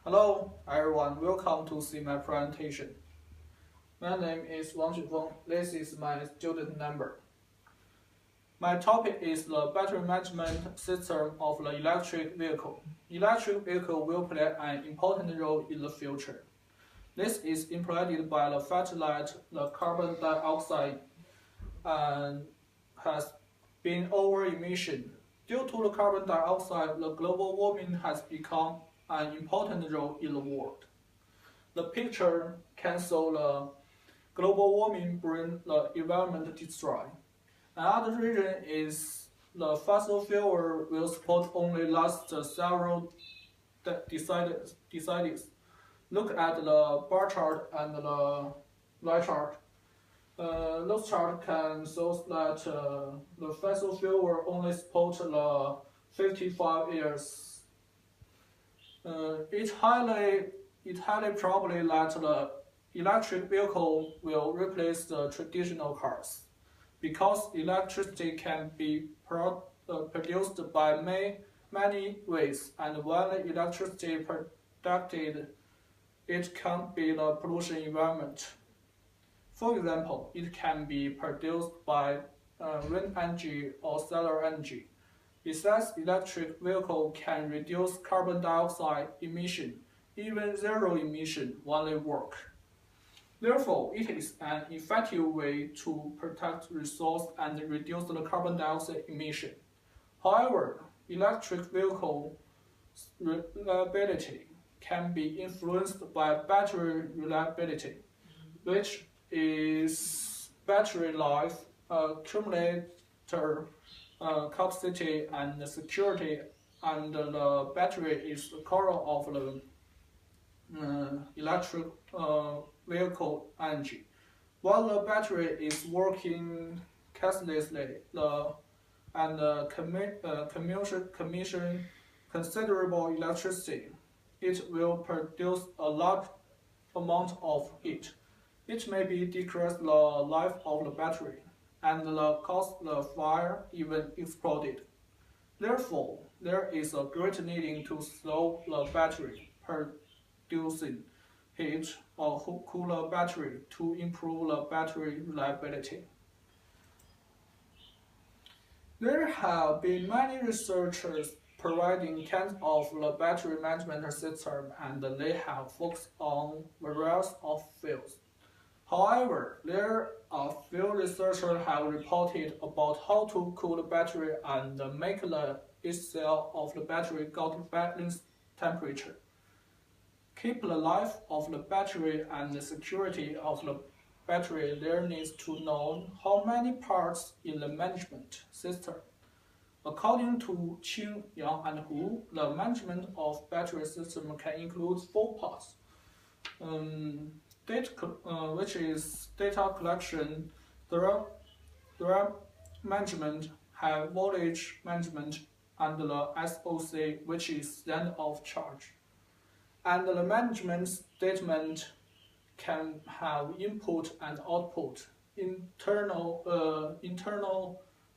Hello everyone, welcome to see my presentation. My name is Wang Xuefeng. This is my student number. My topic is the battery management system of the electric vehicle. Electric vehicle will play an important role in the future. This is implied by the fact that the carbon dioxide has been over emission. Due to the carbon dioxide, the global warming has become an important role in the world. The picture can show the global warming bring the environment destroy. Another reason is the fossil fuel will support only last several decades. Look at the bar chart and the line chart. Those charts can show that the fossil fuel will only support the 55 years. It's highly probable that the electric vehicle will replace the traditional cars, because electricity can be produced by many ways, and when the electricity produced, it can be the pollution environment. For example, it can be produced by wind energy or solar energy. Besides, electric vehicle can reduce carbon dioxide emission, even zero emission, when they work. Therefore, it is an effective way to protect resources and reduce the carbon dioxide emission. However, electric vehicle reliability can be influenced by battery reliability, which is battery life, accumulator capacity, and security, and the battery is the core of the electric vehicle energy. While the battery is working ceaselessly and commission considerable electricity, it will produce a large amount of heat. It may be decrease the life of the battery and cause the fire even exploded. Therefore, there is a great needing to slow the battery producing heat or cool the battery to improve the battery reliability. There have been many researchers providing kinds of the battery management system, and they have focused on various of fields. However, there are few researchers have reported about how to cool the battery and make the itself of the battery go to balanced temperature. Keep the life of the battery and the security of the battery. There needs to know how many parts in the management system. According to Qing, Yang, and Hu, the management of battery system can include 4 parts. Which is data collection, drum management, high voltage management, and the SOC, which is stand of charge. And the management statement can have input and output. Internal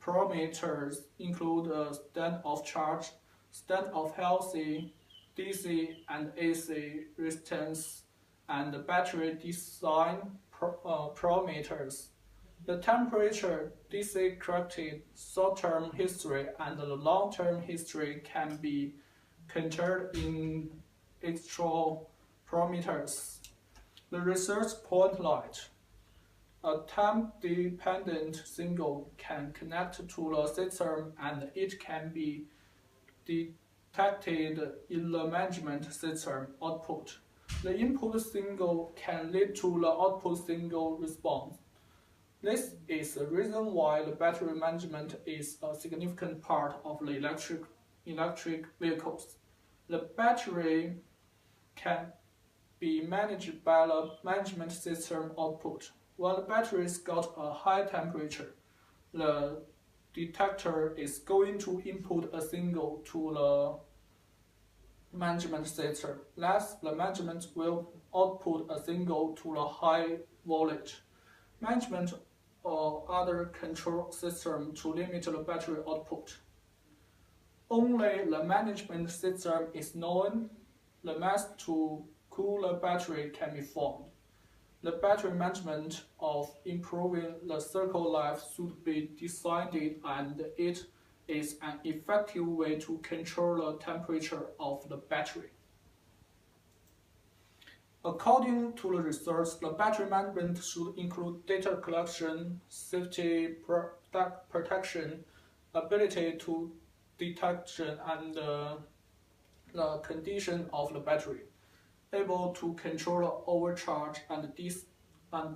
parameters include stand of charge, stand of healthy, DC and AC resistance, and the battery design parameters. The temperature, DC corrected, short-term history, and the long-term history can be considered in extra parameters. The research point light. A time-dependent signal can connect to the system, and it can be detected in the management system output. The input signal can lead to the output signal response. This is the reason why the battery management is a significant part of the electric vehicles. The battery can be managed by the management system output. When the battery's got a high temperature, the detector is going to input a signal to the management system. Thus, the management will output a signal to the high voltage. Management or other control system to limit the battery output. Only the management system is known the mass to cool the battery can be formed. The battery management of improving the cycle life should be decided, and it is an effective way to control the temperature of the battery. According to the research, the battery management should include data collection, safety protection, ability to detection, and the condition of the battery, able to control the overcharge and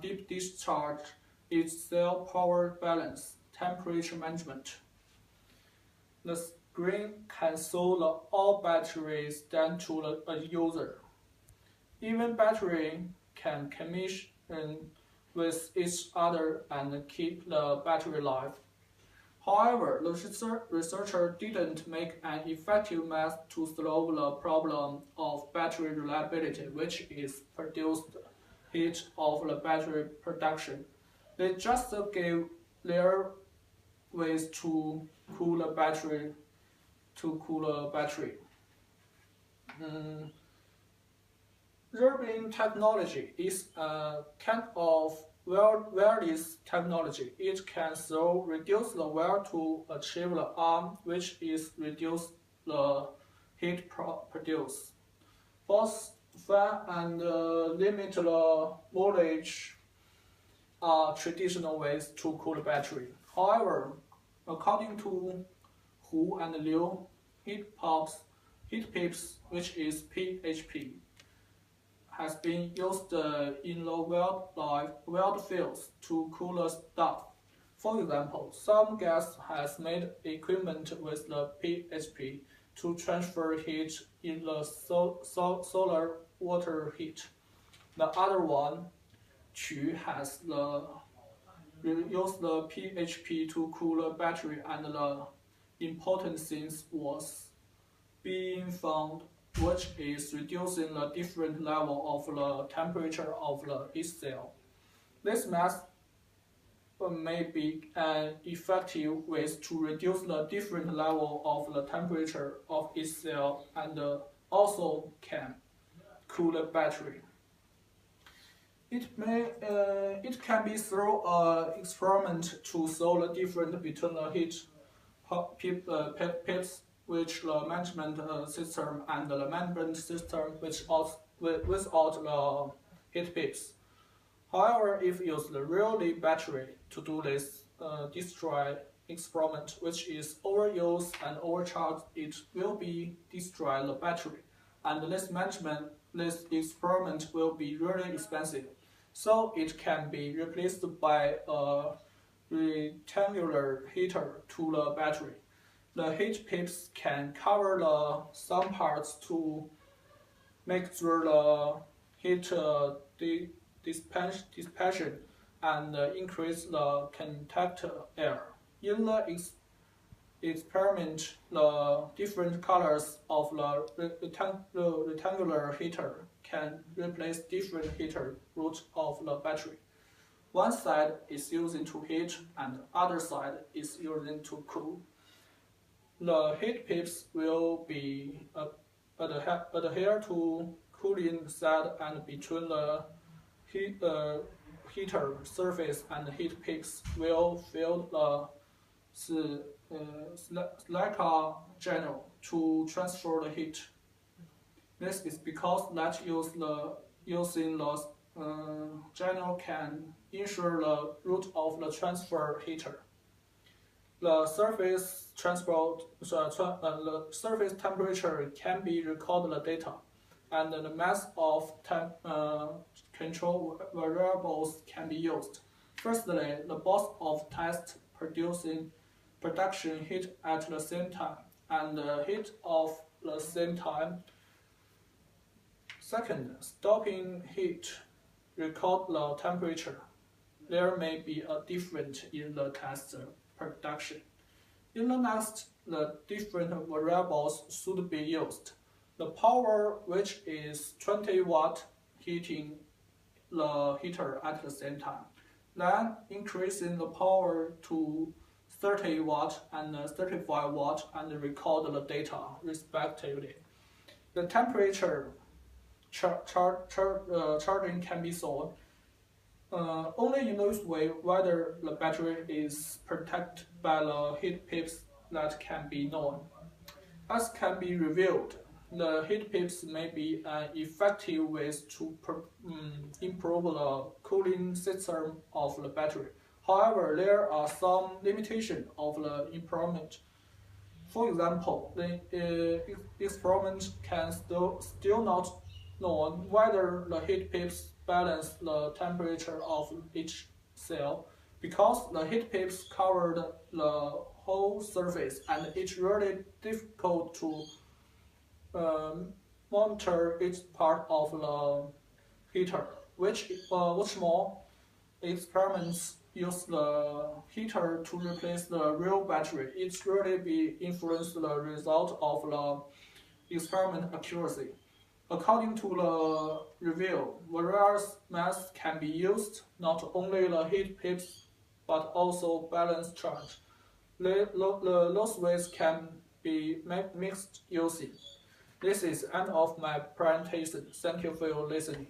deep discharge, its cell power balance, temperature management. The screen can show all batteries sent to a user. Even battery can communicate with each other and keep the battery life. However, the researcher didn't make an effective method to solve the problem of battery reliability, which is produced heat of the battery production. They just gave their ways to cool the battery. Rubbing technology is a kind of wireless technology. It can so reduce the wear to achieve the arm, which is reduce the heat produced. Both fan and limit the voltage are traditional ways to cool the battery. However, according to Hu and Liu, heat pipes, which is PHP, has been used in the wild fields to cool the stuff. For example, some gas has made equipment with the PHP to transfer heat in the solar water heat. The other one, Qu, has used the PHP to cool the battery, and the important thing was being found, which is reducing the different level of the temperature of each cell. This method may be an effective way to reduce the different level of the temperature of each cell, and also can cool the battery. It can be through an experiment to show the difference between the heat pipes, which the management system, and the management system without the heat pipes. However, if you use the real battery to do this destroy experiment, which is overused and overcharged, it will be destroy the battery, and this experiment will be really expensive. So it can be replaced by a rectangular heater to the battery. The heat pipes can cover some parts to make sure the heat dissipation and increase the contact air. In the experiment, the different colors of the rectangular heater can replace different heater routes of the battery. One side is using to heat, and the other side is using to cool. The heat pipes will be adhere to cooling side, and between the heater surface and heat pipes will fill the silica channel to transfer the heat. This is because that using the channel can ensure the route of the transfer heater. The surface temperature can be recorded the data, and the mass of control variables can be used. Firstly, the both of test production heat at the same time, and the heat of the same time. Second, stopping heat record the temperature. There may be a difference in the test production. In the next, the different variables should be used. The power, which is 20 watt, heating the heater at the same time. Then increasing the power to 30 watt and 35 watt and record the data respectively. The temperature charging can be solved only in this way whether the battery is protected by the heat pipes that can be known. As can be revealed, the heat pipes may be an effective way to improve the cooling system of the battery. However, there are some limitations of the experiment. For example, the experiment can still not know whether the heat pipes balance the temperature of each cell, because the heat pipes covered the whole surface and it's really difficult to monitor each part of the heater. What's more, experiments use the heater to replace the real battery. It really be influence the result of the experiment accuracy. According to the review, various methods can be used, not only the heat pipes, but also balance charge. Those ways can be mixed using. This is the end of my presentation. Thank you for your listening.